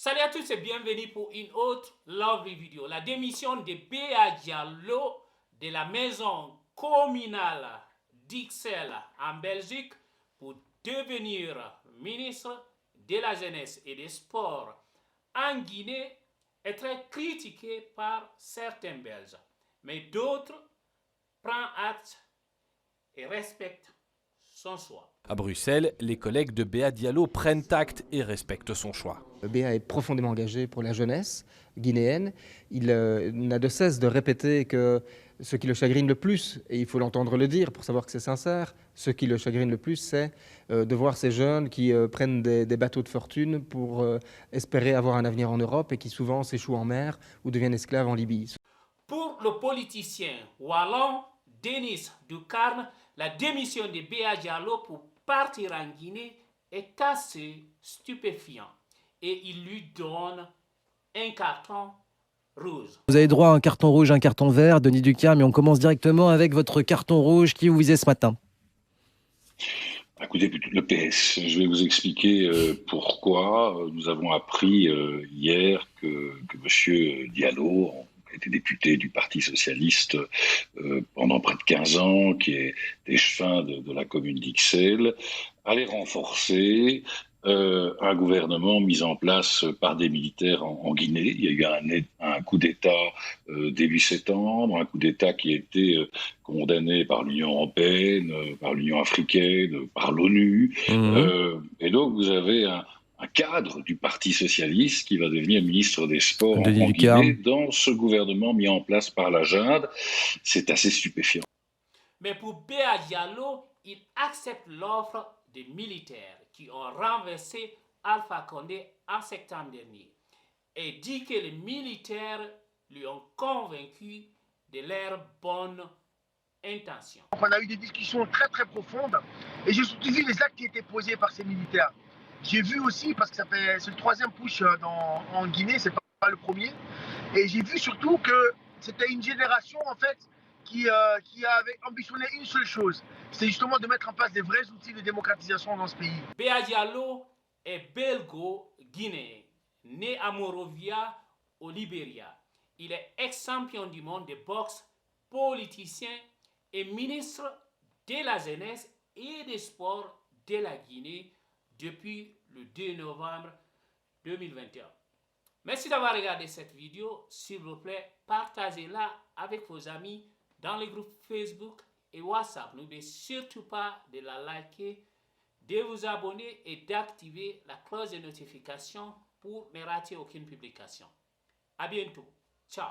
Salut à tous et bienvenue pour une autre lovely vidéo. La démission de Béa Diallo de la maison communale d'Ixelles en Belgique pour devenir ministre de la Jeunesse et des Sports en Guinée est très critiquée par certains Belges. Mais d'autres prennent acte et respectent son choix. À Bruxelles, les collègues de Béa Diallo prennent acte et respectent son choix. Béa est profondément engagé pour la jeunesse guinéenne. Il n'a de cesse de répéter que ce qui le chagrine le plus, et il faut l'entendre le dire pour savoir que c'est sincère, ce qui le chagrine le plus, c'est de voir ces jeunes qui prennent des bateaux de fortune pour espérer avoir un avenir en Europe et qui souvent s'échouent en mer ou deviennent esclaves en Libye. Pour le politicien wallon Denis Ducarme, la démission de Béa Diallo pour partir en Guinée est assez stupéfiant et il lui donne un carton rouge. Vous avez droit à un carton rouge, un carton vert, Denis Ducarme, mais on commence directement avec votre carton rouge qui vous visait ce matin. Écoutez, plutôt le PS. Je vais vous expliquer pourquoi. Nous avons appris hier que M. Diallo était député du Parti socialiste pendant près de 15 ans, qui est échevin de la commune d'Ixelles, allait renforcer un gouvernement mis en place par des militaires en Guinée. Il y a eu un coup d'État début septembre, un coup d'État qui a été condamné par l'Union européenne, par l'Union africaine, par l'ONU. Et donc vous avez un cadre du Parti socialiste qui va devenir ministre des Sports en Guinée dans ce gouvernement mis en place par la junte. C'est assez stupéfiant. Mais pour Béa Diallo, il accepte l'offre des militaires qui ont renversé Alpha Condé en septembre dernier et dit que les militaires lui ont convaincu de leurs bonnes intentions. On a eu des discussions très profondes et j'ai surtout vu les actes qui étaient posés par ces militaires. J'ai vu aussi, parce que c'est le troisième push en Guinée, c'est pas le premier, et j'ai vu surtout que c'était une génération en fait qui avait ambitionné une seule chose, c'est justement de mettre en place des vrais outils de démocratisation dans ce pays. Béa Diallo est belgo-guinéen, né à Monrovia au Libéria. Il est ex-champion du monde de boxe, politicien et ministre de la Jeunesse et des Sports de la Guinée depuis le 2 novembre 2021. Merci d'avoir regardé cette vidéo. S'il vous plaît, partagez-la avec vos amis dans les groupes Facebook et WhatsApp. N'oubliez surtout pas de la liker, de vous abonner et d'activer la cloche de notification pour ne rater aucune publication. À bientôt. Ciao.